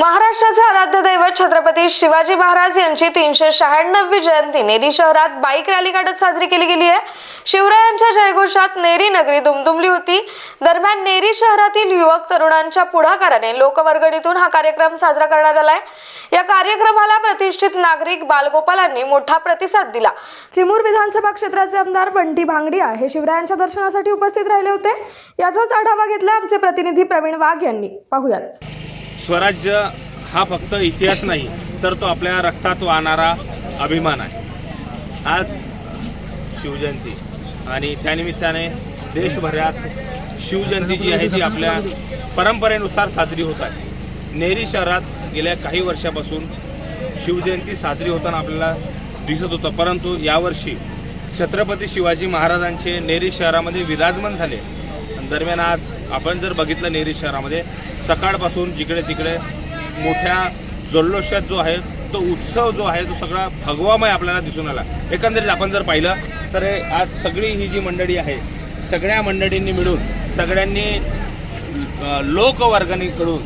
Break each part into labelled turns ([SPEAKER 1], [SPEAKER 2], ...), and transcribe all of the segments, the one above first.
[SPEAKER 1] महाराष्ट्राचे आराध्य दैवत छत्रपती शिवाजी महाराज यांची 396वी जयंती नेरी शहरात बाईक रॅली काढत साजरी केली गेली आहे। शिवरायांच्या जयघोषात नेरी नगरी दुमदुमली होती। दरम्यान नेरी शहरातील युवक तरुणांच्या पुढाकाराने लोकवर्गणीतून हा कार्यक्रम साजरा करण्यात आलाय। या कार्यक्रमाला प्रतिष्ठित नागरिक बालगोपालांनी मोठा प्रतिसाद दिला। चिमूर विधानसभा क्षेत्राचे आमदार बंटी भांगडिया हे शिवरायांच्या दर्शनासाठी उपस्थित राहिले होते। याचाच आढावा घेतला आमचे प्रतिनिधी प्रवीण वाघ यांनी। पाहूयात।
[SPEAKER 2] स्वराज्य हा फक्त इतिहास नाही तर तो आपल्या रक्तात वाहणारा अभिमान आहे। आज शिवजयंती आणि त्यानिमित्ताने देशभरात शिवजयंती जी आहे ती आपल्या परंपरेनुसार साजरी होत आहे। नेरी शहरात गेल्या काही वर्षापासून शिवजयंती साजरी होताना आपल्याला दिसत होतं, परंतु यावर्षी छत्रपती शिवाजी महाराजांचे नेरी शहरामध्ये विराजमान झाले। दरम्यान आज आपण जर बघितलं नेरी शहरामध्ये सकाळपासून जिकडे तिकडे मोठ्या जल्लोषात जो आहे तो उत्सव जो आहे तो सगळा भगवामय आपल्याला दिसून आला। एकंदरीत आपण जर पाहिलं तर आज सगळी ही जी मंडळी आहे सगळ्या मंडळींनी मिळून सगळ्यांनी लोकवर्गणीकडून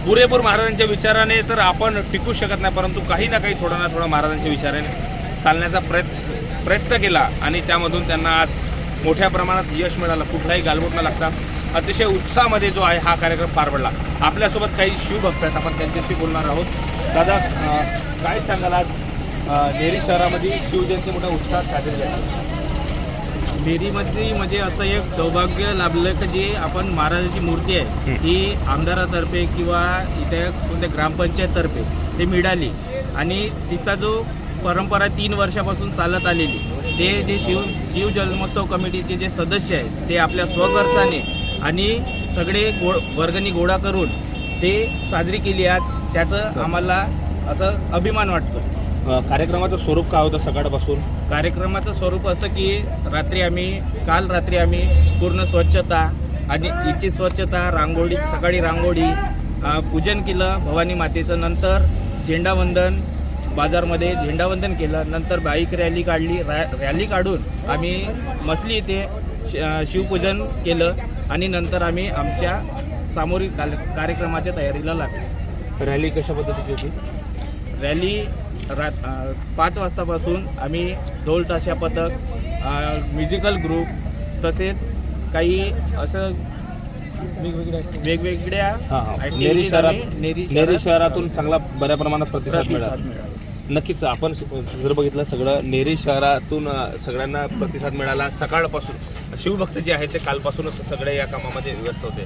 [SPEAKER 2] पुरेपूर महाराजांच्या विचाराने तर आपण टिकू शकत नाही, परंतु काही ना काही थोडा ना थोडा महाराजांच्या विचाराने चालण्याचा प्रयत्न केला आणि त्यामधून त्यांना आज मोठ्या प्रमाणात यश मिळालं। कुठलाही गालबोट न लागता अतिशय उत्साहामध्ये जो आहे हा कार्यक्रम पार पडला। आपल्यासोबत काही शिवभक्त आहेत, आपण त्यांच्याशी बोलणार आहोत। दादा, काय सांगाल आज नेरी शहरामध्ये शिवजयंती मोठ्या उत्साहात साजरी झाली?
[SPEAKER 3] नेरीमध्ये म्हणजे असं एक सौभाग्य लाभलं की जी आपण महाराजाची मूर्ती आहे ही आमदारातर्फे किंवा इथे कोणत्या ग्रामपंचायततर्फे ते मिळाली आणि तिचा जो परंपरा 3 वर्षापासून चालत आलेली ते जे शिव जन्मोत्सव कमिटीचे जे सदस्य आहेत ते आपल्या स्वखर्चाने आणि सगळे वर्गणी गोळा करून ते साजरी केली आज, त्याचं आम्हाला असं अभिमान वाटतो।
[SPEAKER 2] कार्यक्रमाचं स्वरूप काय होतं सकाळपासून?
[SPEAKER 3] कार्यक्रमाचं स्वरूप असं की काल रात्री आम्ही पूर्ण स्वच्छता आणि इथची स्वच्छता, रांगोळी, सकाळी रांगोळी, पूजन केलं भवानी मातेचं, नंतर झेंडावंदन, बाजारमध्ये झेंडावंदन केलं, नंतर बाईक रॅली काढली। रॅली काढून आम्ही मसली इथे शिवपूजन केलं आणि नंतर आम्ही आमच्या सामूहिक कार्यक्रमाच्या तयारीला लागलो।
[SPEAKER 2] रॅली कशा पद्धतीची होती?
[SPEAKER 3] रॅली 5 वाजतापासून आम्ही ढोल ताशा पथक, म्युझिकल ग्रुप तसेच काही असं वेगवेगळ्या
[SPEAKER 2] नेरी शहरातून चांगला बऱ्या प्रमाणात प्रतिसाद मिळाला। नक्कीच आपण जर बघितलं सगळं नेरी शहरातून सगळ्यांना प्रतिसाद मिळाला। सकाळपासून शिवभक्त जे आहेत ते कालपासूनच सगळे या कामामध्ये व्यस्त होते।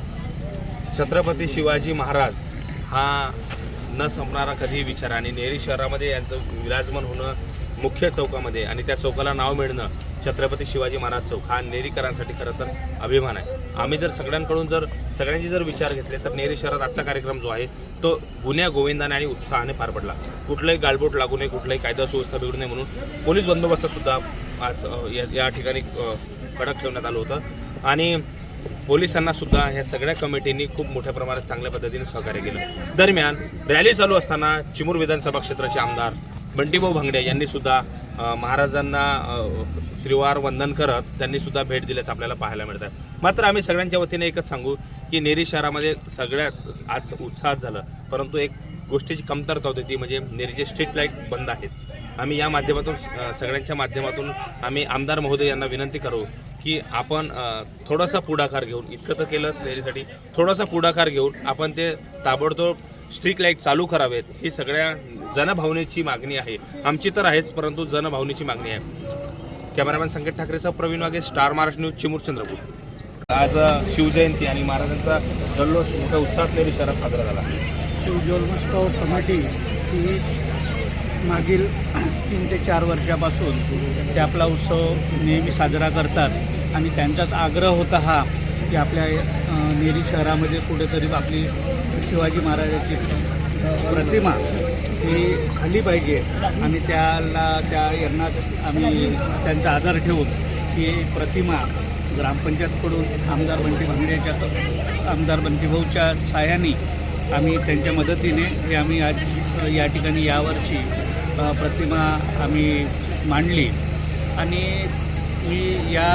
[SPEAKER 2] छत्रपती शिवाजी महाराज हा न संपणारा कधी विचार आणि नेरी शहरामध्ये यांचं विराजमान होणं मुख्य चौकामध्ये आणि त्या चौकाला नाव मिळणं छत्रपती शिवाजी महाराज चौक हा नेरीकरांसाठी खरं तर अभिमान आहे। आम्ही जर सगळ्यांची जर विचार घेतले तर नेरी शहरात आजचा कार्यक्रम जो आहे तो गुन्ह्या गोविंदाने आणि उत्साहाने पार पडला। कुठलाही गालबोट लागू नये, कुठलाही कायदा सुव्यवस्था बिघडू नये म्हणून पोलीस बंदोबस्तसुद्धा आज या ठिकाणी कडक ठेवण्यात आलं होतं आणि पोलिसांना सुद्धा ह्या सगळ्या कमिटींनी खूप मोठ्या प्रमाणात चांगल्या पद्धतीने सहकार्य केलं। दरम्यान रॅली चालू असताना चिमूर विधानसभा क्षेत्राचे आमदार बंटीभाऊ भांगडिया यांनी सुद्धा महाराजांना त्रिवार वंदन करत त्यांनी सुद्धा भेट दिल्याचं आपल्याला पाहायला मिळत आहे। मात्र आम्ही सगळ्यांच्या वतीने एकच सांगू की नेरी शहरामध्ये सगळ्यात आज उत्साहात झालं, परंतु एक गोष्टीची कमतरता होती ती म्हणजे नेरीचे स्ट्रीट लाईट बंद आहेत। आम्ही या माध्यमातून सगळ्यांच्या माध्यमातून आम्ही आमदार महोदय यांना विनंती करू की आपण थोडासा पुढाकार घेऊन, इतकं तर केलंच नेरीसाठी, थोडासा पुढाकार घेऊन आपण ते ताबडतोब स्ट्रीट लाईट चालू करावेत। ही सगळ्या जनभावनेची मागणी आहे, आमची तर आहेच परंतु जनभावनेची मागणी आहे। कॅमेरामॅन संकेत ठाकरेसह प्रवीण वाघे, स्टार महाराष्ट्र न्यूज, चिमूर, चंद्रपूर। आज शिवजयंती आणि महाराजांचा जल्लोष मोठ्या उत्साहात नेरी शहरात साजरा झाला।
[SPEAKER 4] शिवजन्मोत्सव कमिटी ही मागील 3 ते 4 वर्षापासून ते आपला उत्सव नेहमी साजरा करतात आणि त्यांचाच आग्रह होता हा की आपल्या नेरी शहरामध्ये कुठेतरी आपली शिवाजी महाराजाची प्रतिमा ही झाली पाहिजे आणि यांना आम्ही त्यांचा आदर ठेवून ही प्रतिमा ग्रामपंचायतकडून आमदार बंटीभाऊच्या सहाय्याने आम्ही त्यांच्या मदतीने हे आम्ही आज या ठिकाणी यावर्षी प्रतिमा आम्ही मांडली आणि मी या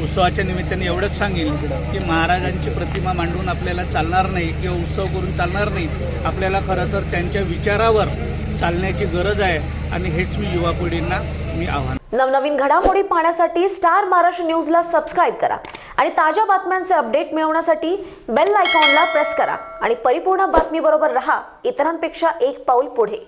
[SPEAKER 4] उत्सवाच्या निमित्ताने एवढंच सांगेल की महाराजांची प्रतिमा मांडून आपल्याला चालणार नाही किंवा उत्सव करून चालणार नाही. आपल्याला खरं तर त्यांच्या विचारावर चालण्याची गरज आहे आणि हेच मी युवा पिढींना आव्हान.
[SPEAKER 5] नवनवीन घडामोडी पाहण्यासाठी स्टार महाराष्ट्र न्यूजला सबस्क्राईब करा आणि ताज्या बातम्यांचे अपडेट मिळवण्यासाठी बेल आयकॉनला प्रेस करा आणि परिपूर्ण बातमीबरोबर रहा, इतरांपेक्षा एक पाऊल पुढे.